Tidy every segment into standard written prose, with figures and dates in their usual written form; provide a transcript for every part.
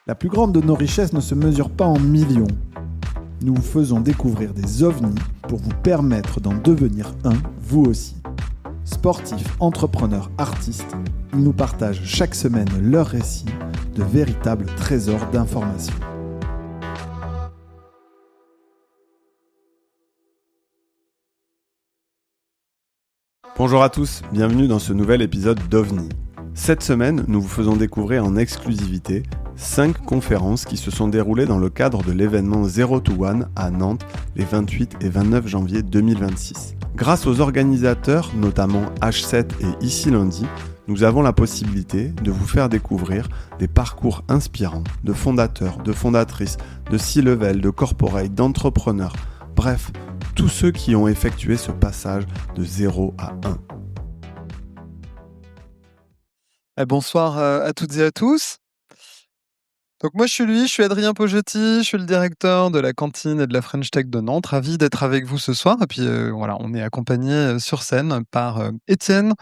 La plus grande de nos richesses ne se mesure pas en millions. Nous vous faisons découvrir des ovnis pour vous permettre d'en devenir un, vous aussi. Sportifs, entrepreneurs, artistes, ils nous partagent chaque semaine leurs récits de véritables trésors d'informations. Bonjour à tous, bienvenue dans ce nouvel épisode d'OVNI. Cette semaine, nous vous faisons découvrir en exclusivité 5 conférences qui se sont déroulées dans le cadre de l'événement Zero to One à Nantes les 28 et 29 janvier 2026. Grâce aux organisateurs, notamment H7 et Ici Lundi, nous avons la possibilité de vous faire découvrir des parcours inspirants de fondateurs, de fondatrices, de C-level, de corporate, d'entrepreneurs, bref, tous ceux qui ont effectué ce passage de 0 à 1. Bonsoir à toutes et à tous. Donc moi je suis Adrien Pogetti, je suis le directeur de la cantine et de la French Tech de Nantes, ravi d'être avec vous ce soir. Et puis voilà, on est accompagné sur scène par Étienne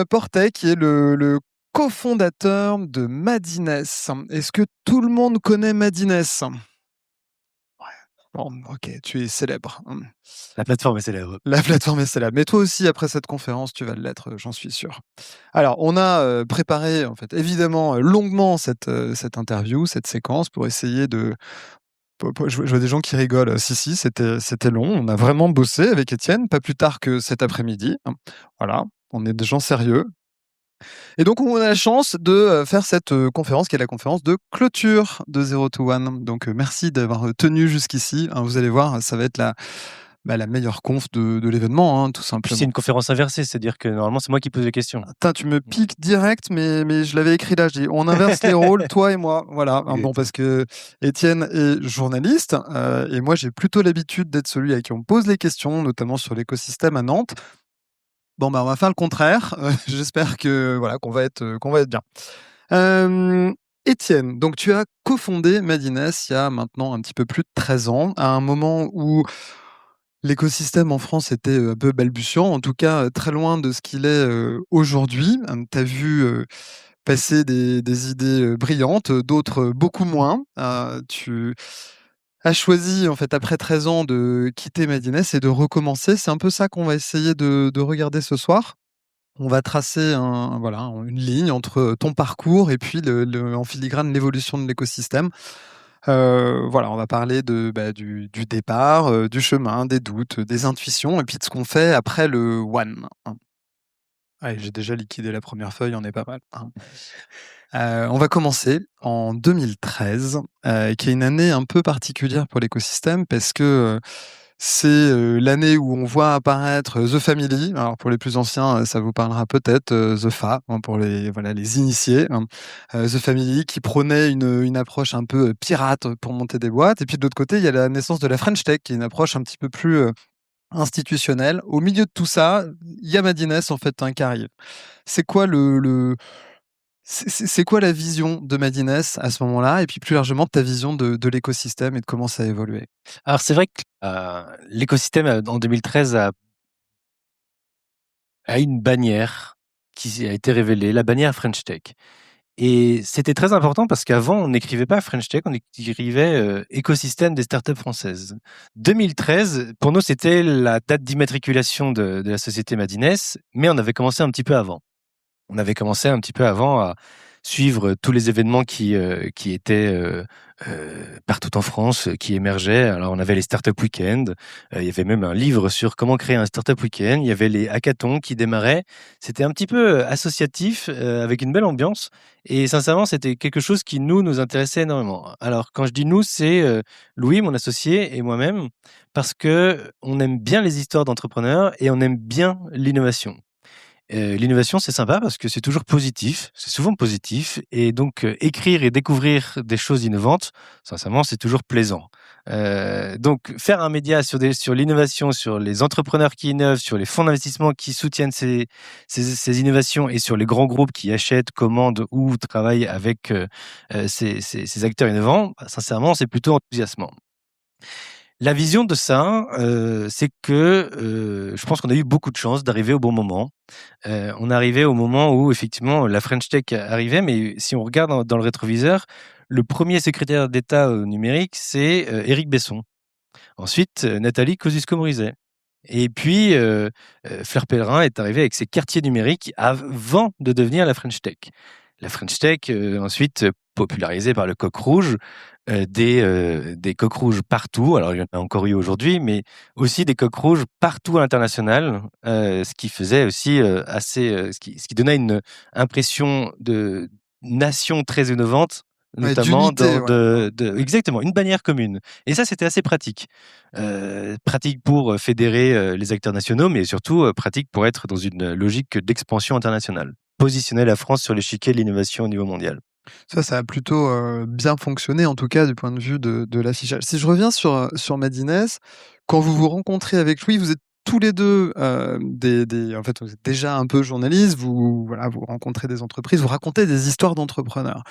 Portet, qui est le cofondateur de Madines. Est-ce que tout le monde connaît Madines? Bon, ok, tu es célèbre. La plateforme est célèbre. La plateforme est célèbre. Mais toi aussi, après cette conférence, tu vas l'être, j'en suis sûr. Alors, on a préparé, en fait, évidemment, longuement cette interview, cette séquence, pour essayer de... Je vois des gens qui rigolent. Si, c'était long. On a vraiment bossé avec Étienne, pas plus tard que cet après-midi. Voilà, on est des gens sérieux. Et donc, on a la chance de faire cette conférence, qui est la conférence de clôture de Zero to One. Donc, merci d'avoir tenu jusqu'ici. Vous allez voir, ça va être la meilleure conf de l'événement, tout simplement. C'est une conférence inversée, c'est-à-dire que normalement, c'est moi qui pose les questions. Attends, tu me piques direct, mais je l'avais écrit là. Je dis, on inverse les rôles, toi et moi. Voilà. Bon, parce que Étienne est journaliste et moi, j'ai plutôt l'habitude d'être celui à qui on pose les questions, notamment sur l'écosystème à Nantes. Bon, on va faire le contraire. J'espère que qu'on va être bien. Étienne, donc tu as cofondé Madines il y a maintenant un petit peu plus de 13 ans, à un moment où l'écosystème en France était un peu balbutiant, en tout cas très loin de ce qu'il est aujourd'hui. Tu as vu passer des idées brillantes, d'autres beaucoup moins. Tu as choisi, en fait, après 13 ans, de quitter Madines et de recommencer. C'est un peu ça qu'on va essayer de regarder ce soir. On va tracer une ligne entre ton parcours et puis en filigrane l'évolution de l'écosystème. On va parler du départ, du chemin, des doutes, des intuitions et puis de ce qu'on fait après le One. Allez, j'ai déjà liquidé la première feuille, on est pas mal. On va commencer en 2013, qui est une année un peu particulière pour l'écosystème parce que c'est l'année où on voit apparaître The Family. Alors pour les plus anciens, ça vous parlera peut-être, The Fa, pour les initiés. The Family qui prônait une approche un peu pirate pour monter des boîtes. Et puis de l'autre côté, il y a la naissance de la French Tech, qui est une approche un petit peu plus institutionnelle. Au milieu de tout ça, il y a Madines en fait qui arrive. C'est quoi c'est quoi la vision de Madines à ce moment-là, et puis plus largement ta vision de l'écosystème et de comment ça a évolué? Alors, c'est vrai que l'écosystème, en 2013, a une bannière qui a été révélée, la bannière French Tech. Et c'était très important parce qu'avant, on n'écrivait pas French Tech, on écrivait écosystème des startups françaises. 2013, pour nous, c'était la date d'immatriculation de la société Madines, mais on avait commencé un petit peu avant. On avait commencé un petit peu avant à suivre tous les événements qui étaient partout en France, qui émergeaient. Alors, on avait les Startup Weekend, il y avait même un livre sur comment créer un Startup Weekend, il y avait les hackathons qui démarraient. C'était un petit peu associatif, avec une belle ambiance. Et sincèrement, c'était quelque chose qui nous intéressait énormément. Alors, quand je dis nous, c'est Louis, mon associé, et moi-même, parce que on aime bien les histoires d'entrepreneurs et on aime bien l'innovation. L'innovation, c'est sympa parce que c'est toujours positif, c'est souvent positif, et donc écrire et découvrir des choses innovantes, sincèrement, c'est toujours plaisant. Donc faire un média sur l'innovation, sur les entrepreneurs qui innovent, sur les fonds d'investissement qui soutiennent ces innovations, et sur les grands groupes qui achètent, commandent ou travaillent avec ces acteurs innovants, sincèrement, c'est plutôt enthousiasmant. La vision de ça, c'est que je pense qu'on a eu beaucoup de chance d'arriver au bon moment. On arrivait au moment où effectivement la French Tech arrivait, mais si on regarde dans le rétroviseur, le premier secrétaire d'État au numérique, c'est Éric Besson. Ensuite, Nathalie Kosciusko-Morizet. Et puis, Fleur Pellerin est arrivée avec ses quartiers numériques avant de devenir la French Tech. La French Tech, ensuite popularisée par le Coq Rouge, des coqs rouges partout. Alors, il y en a encore eu aujourd'hui, mais aussi des coqs rouges partout à l'international, ce qui faisait aussi ce qui donnait une impression de nation très innovante, Ouais, notamment d'unité, ouais. exactement, une bannière commune. Et ça, c'était assez pratique. Pratique pour fédérer les acteurs nationaux, mais surtout pratique pour être dans une logique d'expansion internationale. Positionner la France sur l'échiquier de l'innovation au niveau mondial. Ça a plutôt bien fonctionné, en tout cas du point de vue de l'affichage. Si je reviens sur Madines, quand vous vous rencontrez avec lui, vous êtes tous les deux en fait, vous êtes déjà un peu journalistes, voilà, vous rencontrez des entreprises, vous racontez des histoires d'entrepreneurs.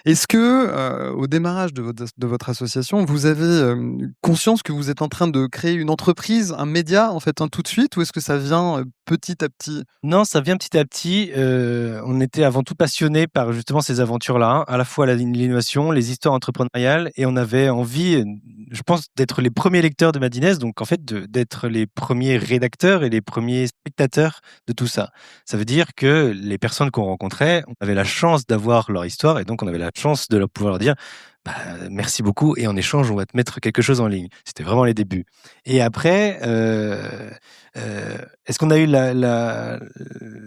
Est-ce que, au démarrage de votre association, vous avez conscience que vous êtes en train de créer une entreprise, un média, en fait, tout de suite, ou est-ce que ça vient petit à petit? Non, ça vient petit à petit. On était avant tout passionnés par justement ces aventures-là, à la fois l'innovation, les histoires entrepreneuriales, et on avait envie, je pense, d'être les premiers lecteurs de Madines, donc en fait d'être les premiers rédacteurs et les premiers spectateurs de tout ça. Ça veut dire que les personnes qu'on rencontrait, on avait la chance d'avoir leur histoire, et donc on avait la chance de pouvoir leur dire bah, merci beaucoup, et en échange, on va te mettre quelque chose en ligne. C'était vraiment les débuts. Et après, est-ce qu'on a eu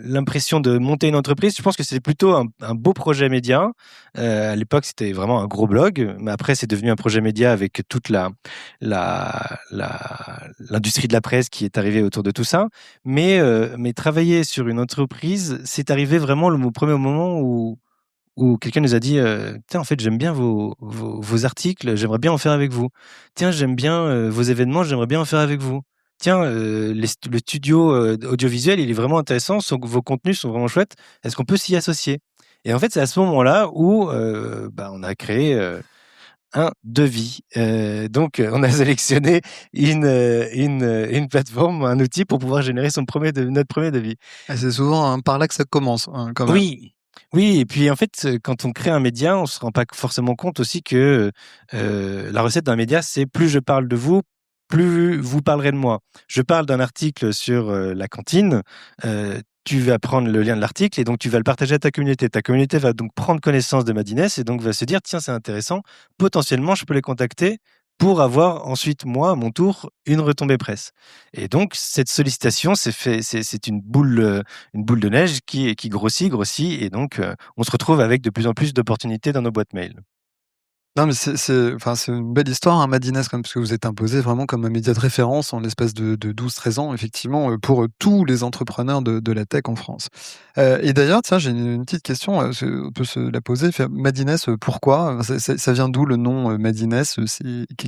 l'impression de monter une entreprise? Je pense que c'était plutôt un beau projet média. À l'époque, c'était vraiment un gros blog, mais après, c'est devenu un projet média avec toute l'industrie de la presse qui est arrivée autour de tout ça. Mais travailler sur une entreprise, c'est arrivé vraiment au premier moment où quelqu'un nous a dit tiens, en fait, j'aime bien vos articles, j'aimerais bien en faire avec vous. Tiens, j'aime bien vos événements, j'aimerais bien en faire avec vous. Tiens, le studio audiovisuel, il est vraiment intéressant, vos contenus sont vraiment chouettes. Est-ce qu'on peut s'y associer? Et en fait, c'est à ce moment-là où on a créé un devis. Donc, on a sélectionné une plateforme, un outil pour pouvoir générer notre premier devis. Et c'est souvent par là que ça commence, quand même. Oui, oui, et puis en fait, quand on crée un média, on se rend pas forcément compte aussi que la recette d'un média, c'est plus je parle de vous, plus vous parlerez de moi. Je parle d'un article sur la cantine, tu vas prendre le lien de l'article et donc tu vas le partager à ta communauté. Ta communauté va donc prendre connaissance de Madines et donc va se dire tiens, c'est intéressant, potentiellement je peux les contacter pour avoir ensuite, moi, à mon tour, une retombée presse. Et donc, cette sollicitation, c'est une boule de neige qui grossit, et donc on se retrouve avec de plus en plus d'opportunités dans nos boîtes mail. Non, mais enfin, c'est une belle histoire, hein, Madines, quand même, parce que vous êtes imposé vraiment comme un média de référence en l'espace de 12-13 ans, effectivement, pour tous les entrepreneurs de la tech en France. Et d'ailleurs, tiens, j'ai une petite question, on peut se la poser. Madines, pourquoi? Ça vient d'où le nom Madines?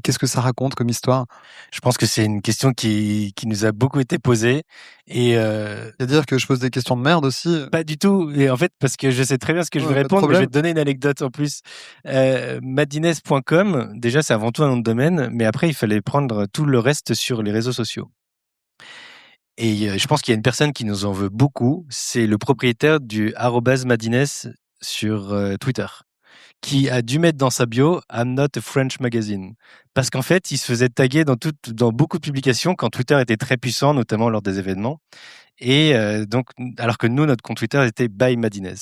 Qu'est-ce que ça raconte comme histoire? Je pense que c'est une question qui nous a beaucoup été posée et C'est-à-dire que je pose des questions de merde aussi? pas du tout. Et en fait, parce que je sais très bien ce que je Ouais, vais pas de répondre, mais je problème. vais te donner une anecdote en plus. Madines.com, déjà, c'est avant tout un nom de domaine, mais après, il fallait prendre tout le reste sur les réseaux sociaux. Et je pense qu'il y a une personne qui nous en veut beaucoup, c'est le propriétaire du @Madines sur Twitter, qui a dû mettre dans sa bio I'm not a French magazine. Parce qu'en fait, il se faisait taguer dans beaucoup de publications quand Twitter était très puissant, notamment lors des événements. Et donc, alors que nous, notre compte Twitter était by Madines.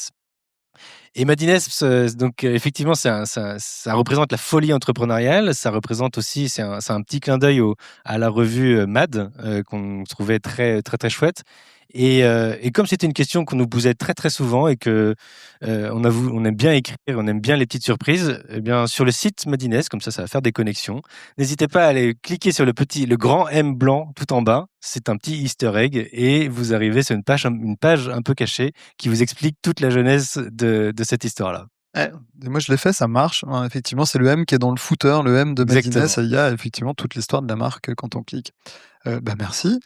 Et Madines, donc effectivement, ça représente la folie entrepreneuriale. Ça représente aussi, c'est un petit clin d'œil à la revue Mad qu'on trouvait très très très chouette. Et comme c'était une question qu'on nous posait très très souvent et que on aime bien écrire, on aime bien les petites surprises, eh bien sur le site Madines, comme ça va faire des connexions. N'hésitez pas à aller cliquer sur le grand M blanc tout en bas. C'est un petit Easter egg et vous arrivez sur une page un peu cachée qui vous explique toute la jeunesse de cette histoire-là. Eh, et moi je l'ai fait, ça marche, hein, effectivement, c'est le M qui est dans le footer, le M de Madines, Exactement. il y a effectivement toute l'histoire de la marque quand on clique. Merci.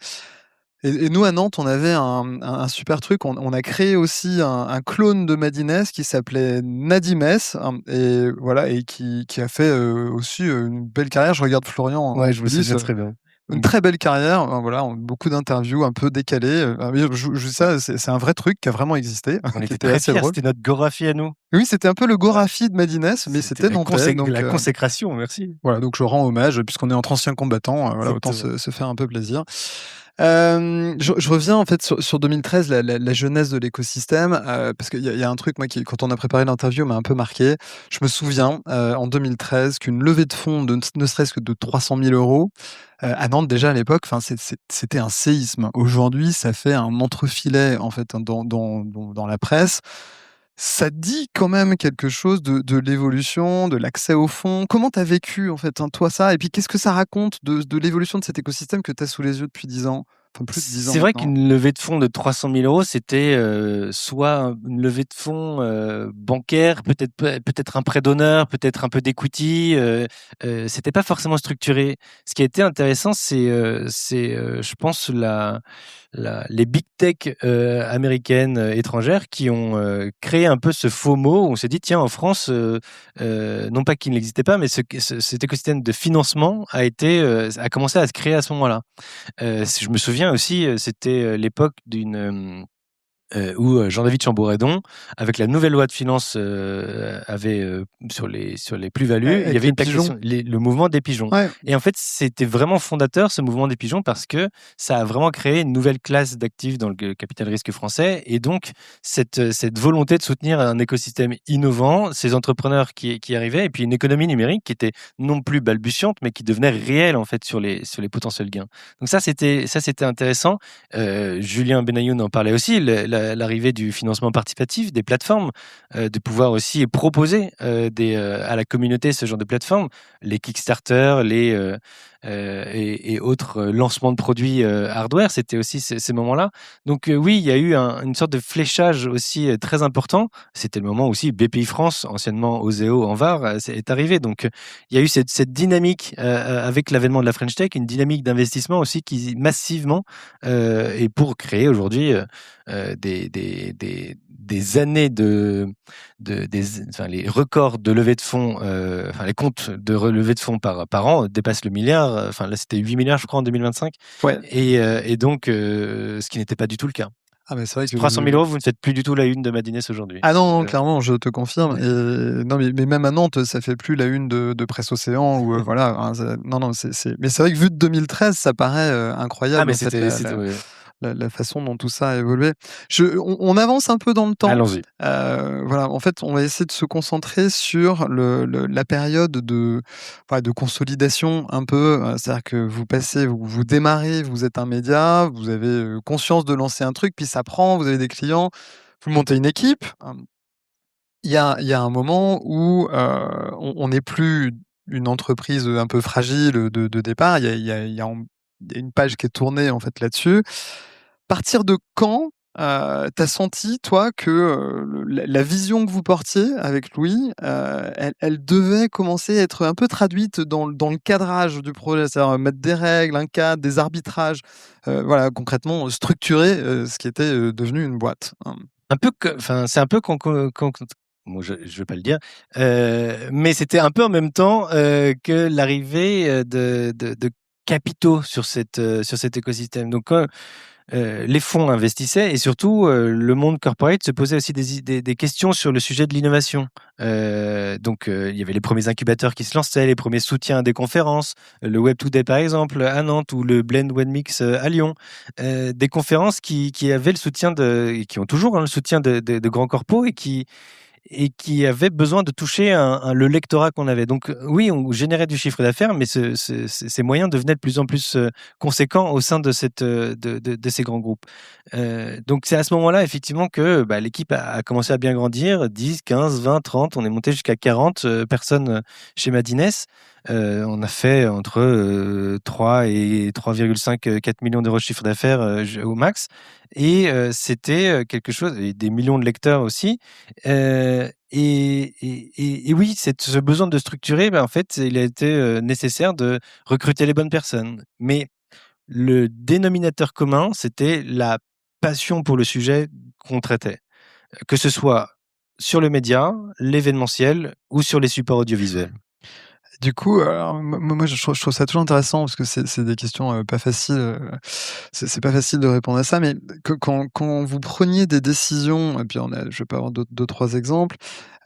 Et nous, à Nantes, on avait un super truc. On a créé aussi un clone de Madines qui s'appelait Nadimes, et voilà, et qui a fait aussi une belle carrière. Je regarde Florian en Ouais, je me coulisses. souviens très bien. Une très belle carrière, voilà, beaucoup d'interviews un peu décalées. Ça, c'est un vrai truc qui a vraiment existé, On qui était était très assez fiers, drôle. c'était notre Gorafi à nous. Oui, c'était un peu le Gorafi de Madines, mais c'était la, nantais. Donc, la consécration, merci. voilà, donc je rends hommage, puisqu'on est entre anciens combattants, voilà, autant se faire un peu plaisir. Je reviens en fait sur 2013, la jeunesse de l'écosystème, parce qu'il y a un truc, moi, qui, quand on a préparé l'interview, m'a un peu marqué. Je me souviens, en 2013, qu'une levée de fonds de ne serait-ce que de 300 000 euros, à Nantes, déjà à l'époque, c'était un séisme. Aujourd'hui, ça fait un entrefilet, en fait, dans la presse. Ça dit quand même quelque chose de l'évolution, de l'accès aux fonds. Comment tu as vécu, en fait, toi, ça? Et puis, qu'est-ce que ça raconte de l'évolution de cet écosystème que tu as sous les yeux depuis 10 ans? Enfin, plus de 10 ans C'est vrai maintenant. qu'une levée de fonds de 300 000 euros, c'était soit une levée de fonds bancaire, peut-être un prêt d'honneur, peut-être un peu d'equity. C'était pas forcément structuré. Ce qui a été intéressant, je pense, les big tech américaines, étrangères, qui ont créé un peu ce FOMO. On s'est dit, tiens, en France, non pas qu'il n'existait pas, mais cet écosystème de financement a commencé à se créer à ce moment-là. Je me souviens aussi, c'était l'époque où Jean-David Chamboredon, avec la nouvelle loi de finances, avait sur les plus-values, il y avait une taxation, le mouvement des pigeons. Ouais. Et en fait, c'était vraiment fondateur, ce mouvement des pigeons, parce que ça a vraiment créé une nouvelle classe d'actifs dans le capital risque français. Et donc, cette volonté de soutenir un écosystème innovant, ces entrepreneurs qui arrivaient, et puis une économie numérique qui était non plus balbutiante, mais qui devenait réelle, en fait, sur les potentiels gains. Donc ça, c'était intéressant. Julien Benayoun en parlait aussi, l'arrivée du financement participatif, des plateformes, de pouvoir aussi proposer à la communauté ce genre de plateformes, les Kickstarter, et autres lancements de produits hardware, c'était aussi ces moments-là. Donc oui, il y a eu une sorte de fléchage aussi très important. C'était le moment aussi BPI France, anciennement Oseo en Var, est arrivé. Donc il y a eu cette dynamique avec l'avènement de la French Tech, une dynamique d'investissement aussi qui massivement, et pour créer aujourd'hui des années les records de levée de fonds, les comptes de levée de fonds par an dépassent le milliard. Enfin là, c'était 8 milliards, je crois, en 2025. Ouais. Et donc, ce qui n'était pas du tout le cas. Ah, mais c'est vrai que 300 000 euros, vous ne faites plus du tout la une de Madines aujourd'hui. Ah non, clairement, je te confirme. Et non, mais même à Nantes, ça fait plus la une de Presse Océan ou voilà. Non, non, mais c'est vrai que vu de 2013, ça paraît incroyable. Ah, mais en fait, ouais. la façon dont tout ça a évolué. On avance un peu dans le temps. Allons-y. Voilà, en fait, on va essayer de se concentrer sur la période de consolidation un peu. C'est-à-dire que vous démarrez, vous êtes un média, vous avez conscience de lancer un truc, puis ça prend, vous avez des clients, vous montez une équipe. Il y a un moment où on n'est plus une entreprise un peu fragile de départ. Il y a une page qui est tournée en fait là-dessus. Partir de quand, tu as senti toi que, la vision que vous portiez avec Louis, elle devait commencer à être un peu traduite dans le cadrage du projet? C'est-à-dire, mettre des règles, un cadre, des arbitrages, voilà, concrètement, structurer, ce qui était, devenu une boîte, hein. C'est un peu bon, je vais pas le dire, mais c'était un peu en même temps que l'arrivée de capitaux sur cet écosystème. Donc les fonds investissaient et surtout le monde corporate se posait aussi des questions sur le sujet de l'innovation. Donc il y avait les premiers incubateurs qui se lançaient, les premiers soutiens à des conférences, le Web Today par exemple à Nantes ou le Blend One Mix à Lyon, des conférences qui avaient le soutien et qui ont toujours le soutien de grands corpos et qui avait besoin de toucher le lectorat qu'on avait. Donc oui, on générait du chiffre d'affaires, mais ces moyens devenaient de plus en plus conséquents au sein de ces grands groupes. Donc c'est à ce moment-là, effectivement, que l'équipe a commencé à bien grandir, 10, 15, 20, 30, on est monté jusqu'à 40 personnes chez Madines. On a fait entre 3 et 3,5, 4 millions d'euros de chiffre d'affaires au max. Et c'était quelque chose, et des millions de lecteurs aussi. Et oui, ce besoin de structurer, en fait, il a été nécessaire de recruter les bonnes personnes. Mais le dénominateur commun, c'était la passion pour le sujet qu'on traitait, que ce soit sur le média, l'événementiel ou sur les supports audiovisuels. Du coup, moi, je trouve ça toujours intéressant parce que c'est des questions pas faciles. C'est pas facile de répondre à ça, mais quand vous preniez des décisions, et puis je vais pas avoir deux, trois exemples.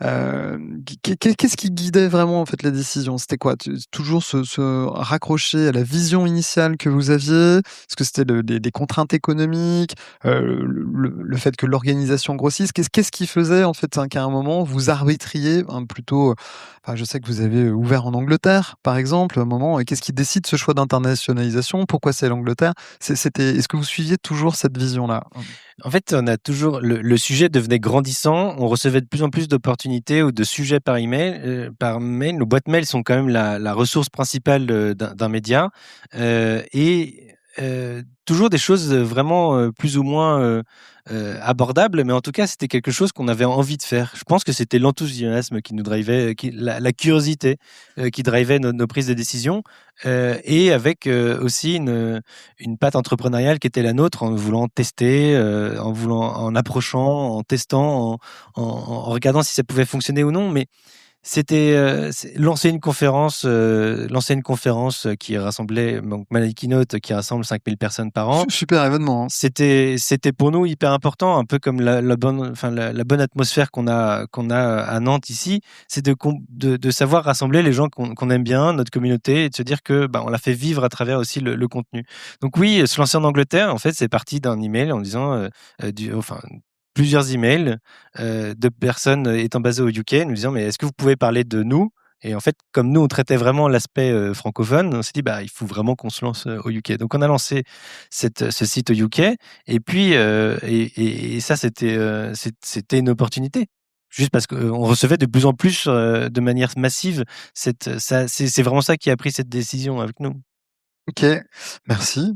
Qu'est-ce qui guidait vraiment en fait les décisions? C'était quoi? Toujours se raccrocher à la vision initiale que vous aviez? Est-ce que c'était des contraintes économiques? Le fait que l'organisation grossisse? Qu'est-ce qui faisait en fait, hein, qu'à un moment vous arbitriez, hein, plutôt. Enfin, je sais que vous avez ouvert en Angleterre, par exemple, à un moment. Et qu'est-ce qui décide ce choix d'internationalisation? Pourquoi c'est l'Angleterre? Est-ce que vous suiviez toujours cette vision-là? En fait, on a toujours le sujet devenait grandissant. On recevait de plus en plus d'opportunités ou de sujets par email, par mail. Nos boîtes mail sont quand même la ressource principale d'un média, et toujours des choses vraiment plus ou moins abordables, mais en tout cas, c'était quelque chose qu'on avait envie de faire. Je pense que c'était l'enthousiasme qui nous drivait, la curiosité qui drivait nos prises de décision, et avec aussi une patte entrepreneuriale qui était la nôtre, en voulant tester, en approchant, en testant, en regardant si ça pouvait fonctionner ou non. Mais c'était lancer une conférence qui rassemblait, donc Malay Keynote, qui rassemble 5000 personnes par an. Super événement, hein. C'était pour nous hyper important, un peu comme la bonne atmosphère qu'on a à Nantes ici. C'est de savoir rassembler les gens qu'on aime bien, notre communauté, et de se dire que on la fait vivre à travers aussi le contenu. Donc oui, se lancer en Angleterre, en fait, c'est parti d'un email en disant plusieurs emails de personnes étant basées au UK, nous disant mais est-ce que vous pouvez parler de nous? Et en fait, comme nous, on traitait vraiment l'aspect francophone, on s'est dit il faut vraiment qu'on se lance au UK. Donc on a lancé ce site au UK, et puis et ça c'était une opportunité. Juste parce qu'on recevait de plus en plus de manière massive. C'est vraiment ça qui a pris cette décision avec nous. Ok, merci.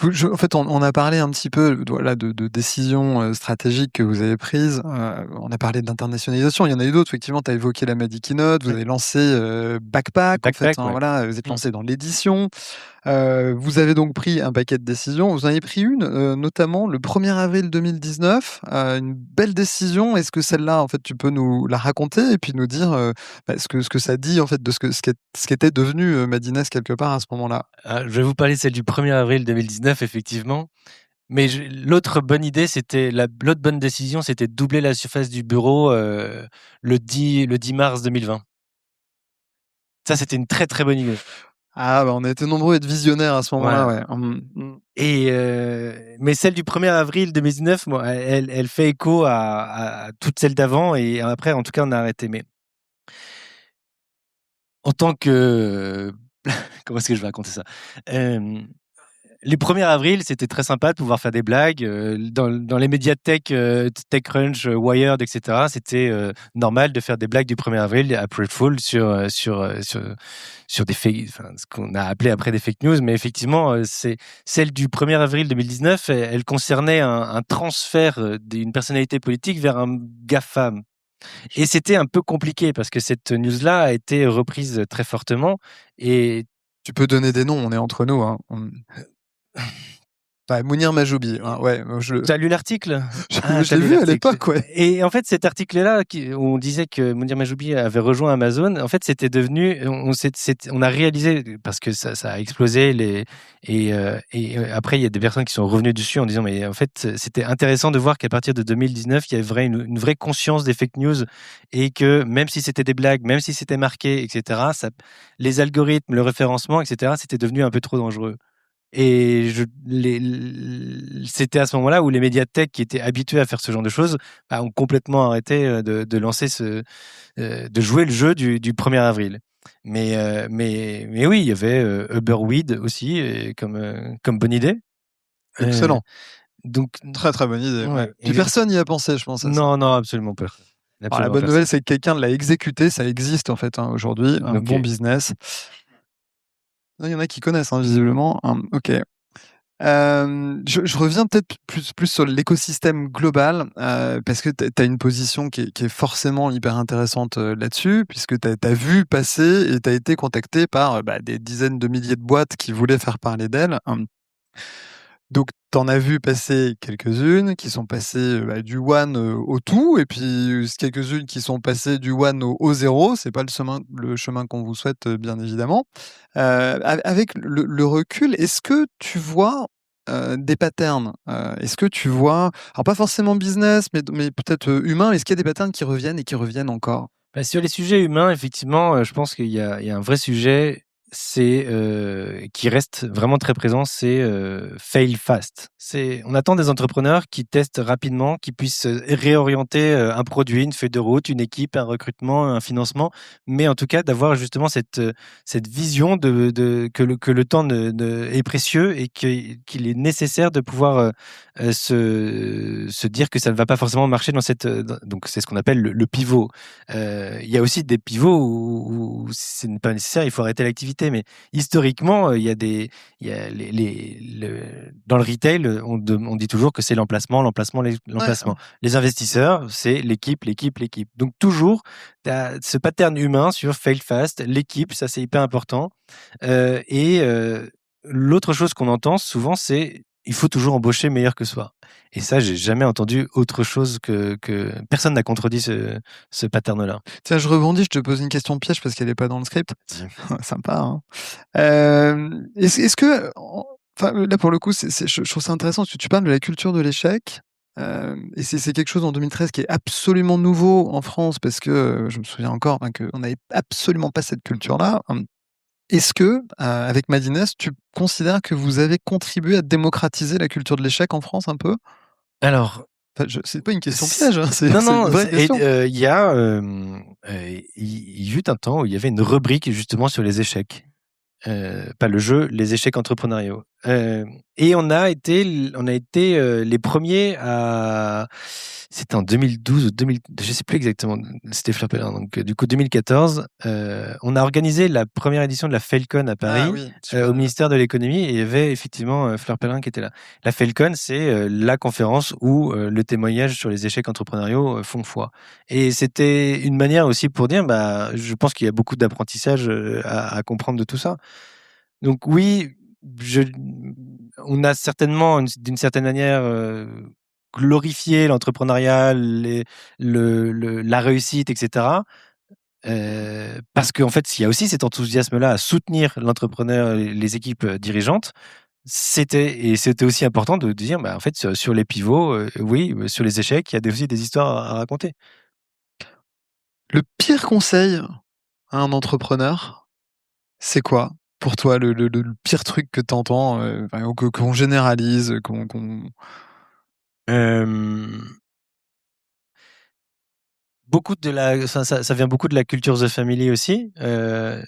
En fait, on a parlé un petit peu, voilà, de décisions stratégiques que vous avez prises. On a parlé d'internationalisation. Il y en a eu d'autres. Effectivement, tu as évoqué la Madi Keynote. Vous avez lancé Backpack. En fait, hein, ouais. voilà, vous êtes lancé dans l'édition. Vous avez donc pris un paquet de décisions. Vous en avez pris une, notamment le 1er avril 2019. Une belle décision. Est-ce que celle-là, en fait, tu peux nous la raconter et puis nous dire ce que ça dit en fait de ce qu'était devenu Madines quelque part à ce moment-là? Je vais vous parler de celle du 1er avril 2019, effectivement. Mais l'autre bonne idée, l'autre bonne décision, c'était de doubler la surface du bureau le 10 mars 2020. Ça, c'était une très très bonne idée. Ah, on a été nombreux à être visionnaires à ce moment-là, ouais. Et mais celle du 1er avril 2019, moi, elle fait écho à toutes celles d'avant, et après, en tout cas, on a arrêté. Mais en tant que comment est-ce que je vais raconter ça? Les 1er avril, c'était très sympa de pouvoir faire des blagues dans les médias tech, TechCrunch, Wired, etc. C'était normal de faire des blagues du 1er avril, April Fool, sur des ce qu'on a appelé après des fake news. Mais effectivement, c'est celle du 1er avril 2019. Elle concernait un transfert d'une personnalité politique vers un GAFAM. Et c'était un peu compliqué parce que cette news-là a été reprise très fortement. Et tu peux donner des noms, on est entre nous, hein. Mounir Majoubi, hein, ouais. Tu as lu l'article? Je l'ai vu à l'époque, ouais. Et en fait, cet article-là, où on disait que Mounir Majoubi avait rejoint Amazon, en fait, c'était devenu, on a réalisé, parce que ça a explosé, et après, il y a des personnes qui sont revenues dessus en disant, mais en fait, c'était intéressant de voir qu'à partir de 2019, il y avait une vraie conscience des fake news, et que même si c'était des blagues, même si c'était marqué, etc., les algorithmes, le référencement, etc., c'était devenu un peu trop dangereux. Et c'était à ce moment-là où les médias tech qui étaient habitués à faire ce genre de choses ont complètement arrêté de lancer de jouer le jeu du 1er avril. Mais oui, il y avait Uberweed aussi comme bonne idée. Excellent. Donc très très bonne idée. Ouais. Puis personne n'y a pensé, je pense. Non, absolument pas. La bonne nouvelle, c'est que quelqu'un l'a exécuté. Ça existe en fait, hein, aujourd'hui. Un bon business. Il y en a qui connaissent, hein, visiblement. Ok. Je reviens peut-être plus sur l'écosystème global, parce que tu as une position qui est forcément hyper intéressante là-dessus, puisque tu as vu passer et tu as été contacté par des dizaines de milliers de boîtes qui voulaient faire parler d'elles. Donc, tu en as vu passer quelques-unes qui sont passées du one au tout, et puis quelques-unes qui sont passées du one au zéro. C'est pas le chemin qu'on vous souhaite, bien évidemment. Avec le recul, est-ce que tu vois des patterns? Est-ce que tu vois, alors pas forcément business, mais peut-être humain, est-ce qu'il y a des patterns qui reviennent et qui reviennent encore? Bah, sur les sujets humains, effectivement, je pense qu'il y a un vrai sujet, c'est qui reste vraiment très présent, c'est fail fast. On attend des entrepreneurs qui testent rapidement, qui puissent réorienter un produit, une feuille de route, une équipe, un recrutement, un financement, mais en tout cas d'avoir justement cette vision que le temps est précieux et qu'il est nécessaire de pouvoir se dire que ça ne va pas forcément marcher donc c'est ce qu'on appelle le pivot. Il y a aussi des pivots où ce n'est pas nécessaire, il faut arrêter l'activité. Mais historiquement, il y a dans le retail, on dit toujours que c'est l'emplacement, l'emplacement, l'emplacement. Les investisseurs, c'est l'équipe, l'équipe, l'équipe. Donc toujours, tu as ce pattern humain sur fail fast, l'équipe, ça c'est hyper important. L'autre chose qu'on entend souvent, c'est il faut toujours embaucher meilleur que soi. Et ça, j'ai jamais entendu autre chose que personne n'a contredit ce pattern-là. Tiens, je rebondis, je te pose une question piège parce qu'elle est pas dans le script. Sympa, hein. Est-ce que, enfin, là pour le coup, je trouve ça intéressant parce que tu parles de la culture de l'échec. Et c'est quelque chose en 2013 qui est absolument nouveau en France parce que je me souviens encore qu'on n'avait absolument pas cette culture-là. Est-ce que, avec Madines, tu considères que vous avez contribué à démocratiser la culture de l'échec en France un peu? Alors, Enfin, c'est pas une question piège, hein, c'est non, une non, vraie question. il y a, il y eut un temps où il y avait une rubrique justement sur les échecs. Pas le jeu, les échecs entrepreneuriaux. Et on a été les premiers à. C'était en 2012 ou 2000, je sais plus exactement. C'était Fleur Pellerin. Donc, du coup, 2014, on a organisé la première édition de la Falcon à Paris, au ministère de l'économie, et il y avait effectivement Fleur Pellerin qui était là. La Falcon, c'est la conférence où le témoignage sur les échecs entrepreneuriaux font foi. Et c'était une manière aussi pour dire, bah, je pense qu'il y a beaucoup d'apprentissage à comprendre de tout ça. Donc oui, on a certainement, d'une certaine manière, glorifié l'entrepreneuriat, la réussite, etc. Parce qu'en fait, il y a aussi cet enthousiasme-là à soutenir l'entrepreneur, les équipes dirigeantes. C'était aussi important de dire, bah, en fait, sur les pivots, oui, sur les échecs, il y a aussi des histoires à raconter. Le pire conseil à un entrepreneur, c'est quoi pour toi le pire truc que tu entends, ou qu'on généralise, Hem Beaucoup de ça vient beaucoup de la culture The Family aussi.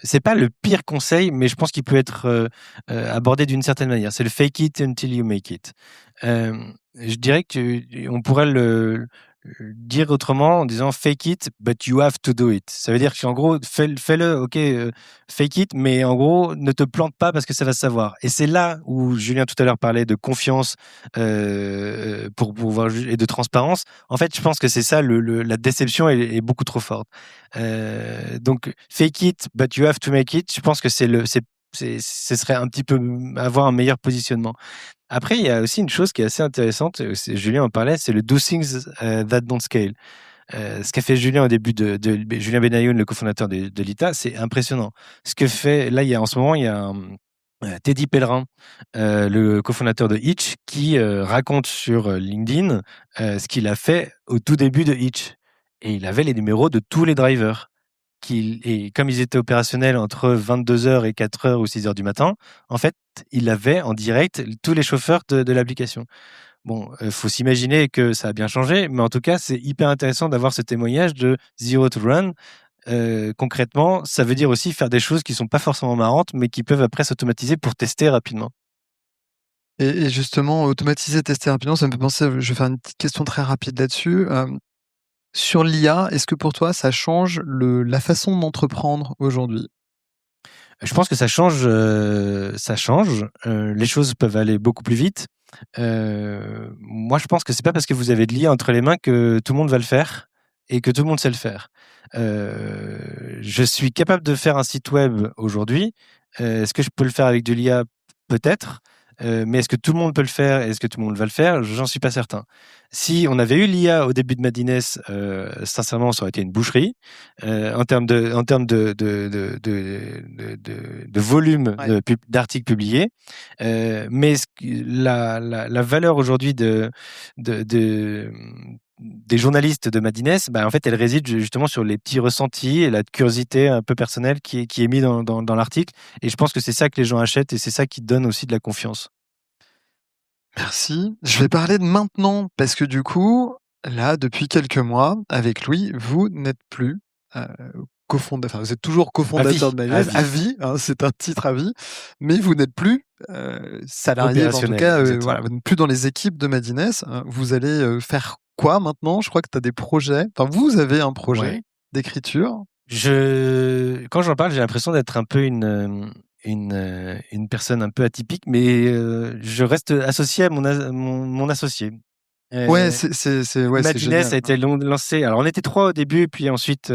C'est pas le pire conseil, mais je pense qu'il peut être abordé d'une certaine manière. C'est le fake it until you make it. Je dirais que on pourrait le dire autrement en disant fake it, but you have to do it. Ça veut dire qu'en gros, fais-le, ok, fake it, mais en gros, ne te plante pas parce que ça va se savoir. Et c'est là où Julien tout à l'heure parlait de confiance pour pouvoir et de transparence. En fait, je pense que c'est ça, la déception est beaucoup trop forte. Donc, fake it, but you have to make it. Je pense que ce serait un petit peu avoir un meilleur positionnement. Après, il y a aussi une chose qui est assez intéressante, Julien en parlait, c'est le do things that don't scale. Ce qu'a fait Julien au début Julien Benayoun, le cofondateur de l'ITA, c'est impressionnant. Ce que fait, là, en ce moment, il y a Teddy Pellerin, le cofondateur de Hitch, qui raconte sur LinkedIn ce qu'il a fait au tout début de Hitch. Et il avait les numéros de tous les drivers. Et comme ils étaient opérationnels entre 22h et 4h ou 6h du matin, en fait, il avait en direct tous les chauffeurs de l'application. Bon, faut s'imaginer que ça a bien changé, mais en tout cas, c'est hyper intéressant d'avoir ce témoignage de Zero to Run. Concrètement, ça veut dire aussi faire des choses qui sont pas forcément marrantes, mais qui peuvent après s'automatiser pour tester rapidement. Et justement, automatiser, tester rapidement, ça me fait penser, je vais faire une petite question très rapide là-dessus. Sur l'IA, est-ce que pour toi, ça change la façon d'entreprendre aujourd'hui? Je pense que ça change, les choses peuvent aller beaucoup plus vite. Moi, je pense que c'est pas parce que vous avez de l'IA entre les mains que tout le monde va le faire et que tout le monde sait le faire. Je suis capable de faire un site web aujourd'hui. Est-ce que je peux le faire avec de l'IA? Peut-être. Mais est-ce que tout le monde peut le faire? Est-ce que tout le monde va le faire? J'en suis pas certain. Si on avait eu l'IA au début de Madines, sincèrement, ça aurait été une boucherie en termes de volume d'articles publiés. Mais la valeur aujourd'hui des journalistes de Madines, en fait, elle réside justement sur les petits ressentis et la curiosité un peu personnelle qui est mis dans l'article. Et je pense que c'est ça que les gens achètent et c'est ça qui donne aussi de la confiance. Merci. Je vais parler de maintenant parce que du coup, là, depuis quelques mois, avec Louis, vous n'êtes plus cofondateur. Enfin, vous êtes toujours cofondateur de Madines, à vie, hein, c'est un titre à vie, mais vous n'êtes plus salarié, en tout cas, voilà, vous n'êtes plus dans les équipes de Madines. Vous allez faire quoi maintenant? Je crois que tu as des projets. Enfin, vous avez un projet d'écriture. Quand j'en parle, j'ai l'impression d'être un peu une personne un peu atypique, mais je reste associé à mon associé. Madines a été lancé. Alors on était 3 au début, puis ensuite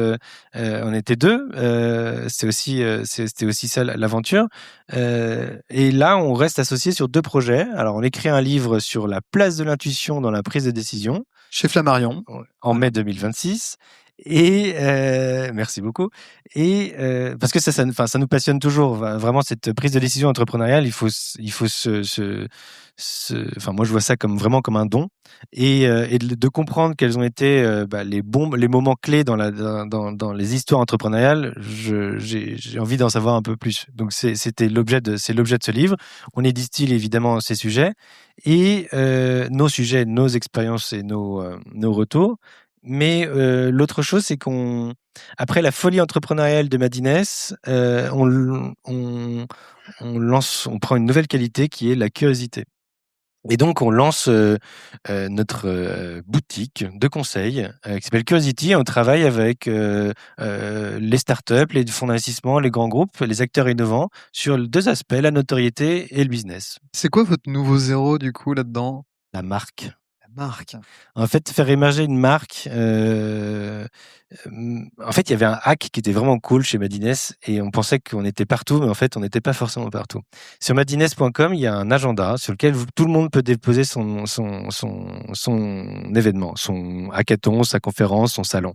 on était 2. C'était aussi ça l'aventure. Et là, on reste associé sur 2 projets. Alors on écrit un livre sur la place de l'intuition dans la prise de décision chez Flammarion en mai 2026. Et merci beaucoup. Et parce que ça nous passionne toujours. Vraiment, cette prise de décision entrepreneuriale, il faut moi, je vois ça comme un don et de comprendre quels ont été les moments clés dans les histoires entrepreneuriales. J'ai envie d'en savoir un peu plus. Donc c'est l'objet de ce livre. On y distille évidemment ces sujets et nos sujets, nos expériences et nos retours. Mais l'autre chose, c'est après la folie entrepreneuriale de Madines, on prend une nouvelle qualité qui est la curiosité. Et donc, on lance notre boutique de conseils qui s'appelle Curiosity. On travaille avec les startups, les fonds d'investissement, les grands groupes, les acteurs innovants sur 2 aspects, la notoriété et le business. C'est quoi votre nouveau zéro, du coup, là-dedans? La marque. Marque. En fait, faire émerger une marque. En fait, il y avait un hack qui était vraiment cool chez Madines et on pensait qu'on était partout, mais en fait, on n'était pas forcément partout. Sur madines.com, il y a un agenda sur lequel tout le monde peut déposer son événement, son hackathon, sa conférence, son salon.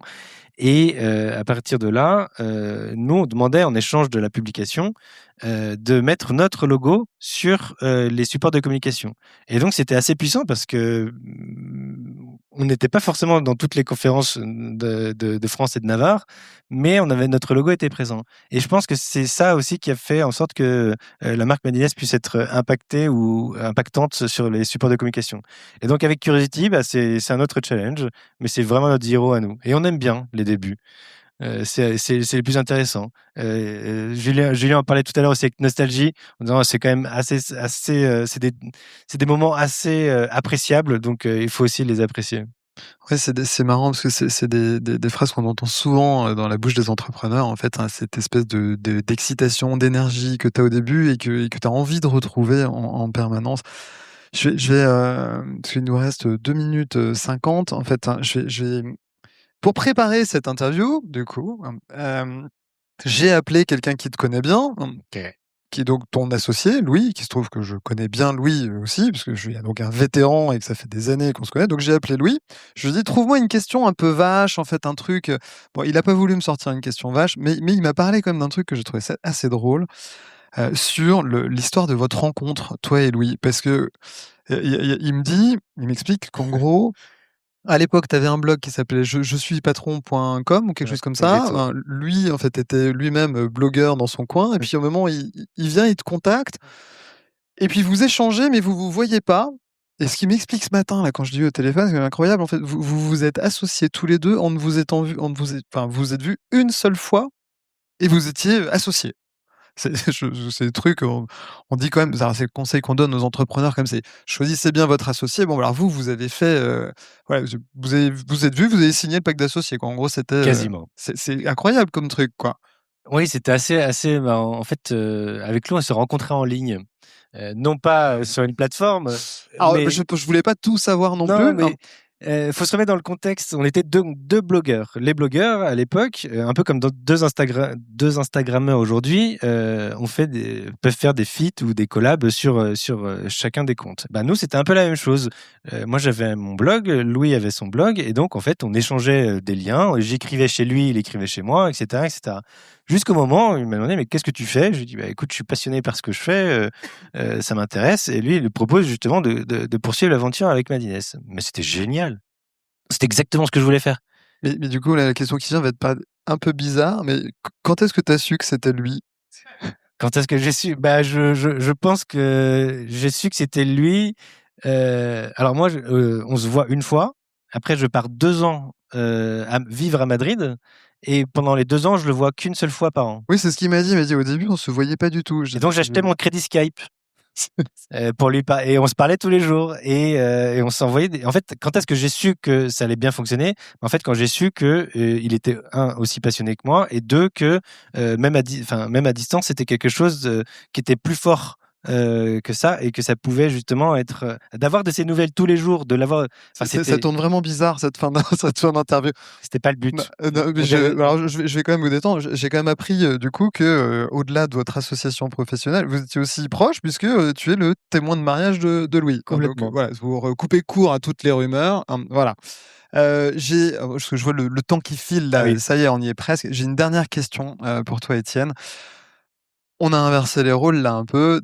Et à partir de là, nous, on demandait en échange de la publication de mettre notre logo sur les supports de communication. Et donc, c'était assez puissant parce que on n'était pas forcément dans toutes les conférences de France et de Navarre, mais notre logo était présent. Et je pense que c'est ça aussi qui a fait en sorte que la marque Madines puisse être impactée ou impactante sur les supports de communication. Et donc, avec Curiosity, c'est un autre challenge, mais c'est vraiment notre zéro à nous. Et on aime bien les débuts. C'est les plus intéressants. Julien en parlait tout à l'heure aussi avec nostalgie, en disant c'est quand même c'est des moments assez appréciables, donc il faut aussi les apprécier. Ouais, c'est marrant parce que c'est des phrases qu'on entend souvent dans la bouche des entrepreneurs, en fait, hein, cette espèce d'excitation, d'énergie que tu as au début et que tu as envie de retrouver en permanence. Je vais parce qu'il nous reste 2 minutes 50, en fait, hein, je vais pour préparer cette interview, du coup, j'ai appelé quelqu'un qui te connaît bien, qui est donc ton associé, Louis, qui se trouve que je connais bien Louis aussi, parce que je suis donc un vétéran et que ça fait des années qu'on se connaît. Donc j'ai appelé Louis. Je lui ai dit, trouve-moi une question un peu vache, en fait, un truc. Bon, il n'a pas voulu me sortir une question vache, mais il m'a parlé quand même d'un truc que j'ai trouvé assez drôle sur l'histoire de votre rencontre, toi et Louis. Parce que il m'explique qu'en gros, à l'époque, tu avais un blog qui s'appelait je suis patron.com ou quelque chose comme ça. Lui, en fait, était lui-même blogueur dans son coin. Et puis, au moment, il vient, il te contacte. Et puis, vous échangez, mais vous voyez pas. Et ce qu'il m'explique ce matin, là, quand je dis au téléphone, c'est incroyable. En fait, vous êtes associés tous les deux en ne vous étant vu, vous êtes vus une seule fois et vous étiez associés. C'est des trucs, on dit quand même, c'est le conseil qu'on donne aux entrepreneurs, comme c'est choisissez bien votre associé. Bon, alors vous avez fait, voilà, vous êtes vu, vous avez signé le pacte d'associés, quoi. En gros, c'était quasiment. C'est incroyable comme truc, quoi. Oui, c'était assez marrant. En fait, avec Lou, on s'est rencontrés en ligne. Non pas sur une plateforme. Alors, je voulais pas tout savoir non plus. Mais Faut se remettre dans le contexte. On était deux blogueurs. Les blogueurs, à l'époque, un peu comme dans deux Instagrammeurs aujourd'hui, peuvent faire des feats ou des collabs sur chacun des comptes. Bah, nous, c'était un peu la même chose. Moi, j'avais mon blog, Louis avait son blog, et donc, en fait, on échangeait des liens. J'écrivais chez lui, il écrivait chez moi, etc., etc. Jusqu'au moment où il m'a demandé, mais qu'est-ce que tu fais? Je lui ai dit, bah, écoute, je suis passionné par ce que je fais, ça m'intéresse. Et lui, il lui propose justement de poursuivre l'aventure avec Madines. Mais c'était génial. C'était exactement ce que je voulais faire. Mais du coup, la question qui vient va être pas un peu bizarre, mais quand est-ce que tu as su que c'était lui? Quand est-ce que j'ai su? Bah, je pense que j'ai su que c'était lui. Alors moi, on se voit une fois. Après, je pars 2 ans vivre à Madrid. Et pendant les 2 ans, je le vois qu'une seule fois par an. Oui, c'est ce qu'il m'a dit. Il m'a dit au début, on se voyait pas du tout. Et donc, j'achetais mon crédit Skype. Pour lui et on se parlait tous les jours et on s'envoyait en fait, quand est-ce que j'ai su que ça allait bien fonctionner? En fait, quand j'ai su que il était aussi passionné que moi, et deux, que même à distance, c'était quelque chose qui était plus fort que ça, et que ça pouvait justement être d'avoir de ces nouvelles tous les jours, de l'avoir. Ça tourne vraiment bizarre cette fin d'interview. C'était pas le but. Non, mais je vais quand même vous détendre. J'ai quand même appris du coup que au-delà de votre association professionnelle, vous étiez aussi proche, puisque tu es le témoin de mariage de Louis. Complètement. Donc, voilà, vous coupez court à toutes les rumeurs. Voilà. Parce que je vois le temps qui file là. Ah oui. Ça y est, on y est presque. J'ai une dernière question pour toi, Étienne. On a inversé les rôles là un peu.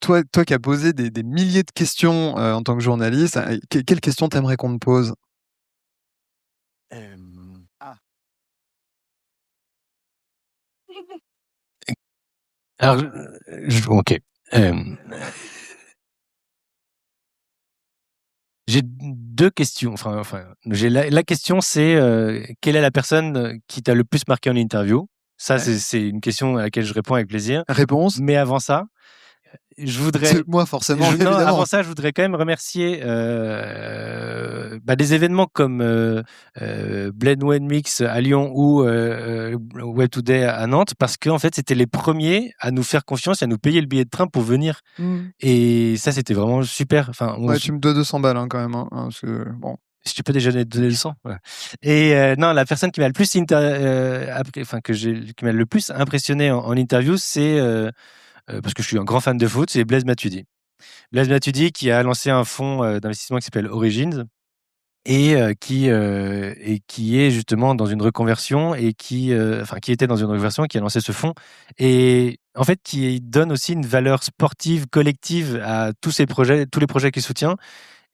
Toi qui as posé des milliers de questions en tant que journaliste, quelles questions t'aimerais qu'on te pose? Alors, ok. J'ai 2 questions. Enfin, j'ai la question, c'est quelle est la personne qui t'a le plus marqué en interview? Ça, Ouais. c'est une question à laquelle je réponds avec plaisir. Réponse? Mais avant ça, je voudrais. C'est moi forcément, Non, évidemment. avant ça, je voudrais quand même remercier des événements comme Blend One Mix à Lyon ou Web Today à Nantes, parce que en fait, c'était les premiers à nous faire confiance et à nous payer le billet de train pour venir. Et ça, c'était vraiment super. Enfin, Ouais, tu me dois 200 balles quand même. Parce que, bon. Si tu peux déjà donner le sang. Ouais. Et non, la personne qui m'a le plus qui m'a le plus impressionné en interview, c'est parce que je suis un grand fan de foot, c'est Blaise Matuidi. Blaise Matuidi qui a lancé un fonds d'investissement qui s'appelle Origins et qui est justement dans une reconversion et qui était dans une reconversion, qui a lancé ce fonds, et en fait qui donne aussi une valeur sportive collective à tous les projets qu'il soutient.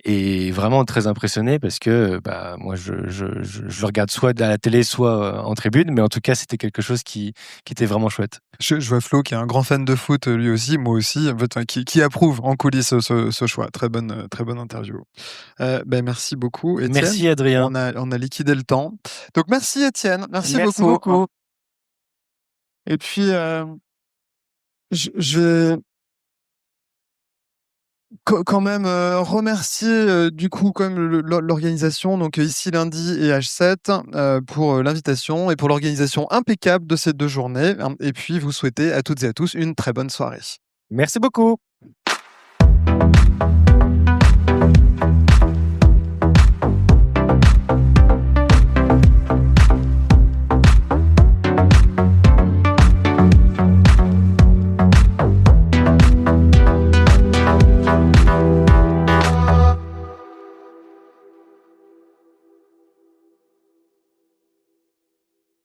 Et vraiment très impressionné parce que moi je le regarde soit à la télé, soit en tribune, mais en tout cas c'était quelque chose qui était vraiment chouette. Je vois Flo qui est un grand fan de foot lui aussi, moi aussi, en fait, qui approuve en coulisses ce choix. Très bonne interview. Merci beaucoup, Étienne. Merci Adrien. On a liquidé le temps. Donc merci Étienne, merci beaucoup. Et puis je vais quand même remercier du coup quand même l'organisation, donc ici lundi et H7 pour l'invitation et pour l'organisation impeccable de ces 2 journées, et puis vous souhaiter à toutes et à tous une très bonne soirée. Merci beaucoup.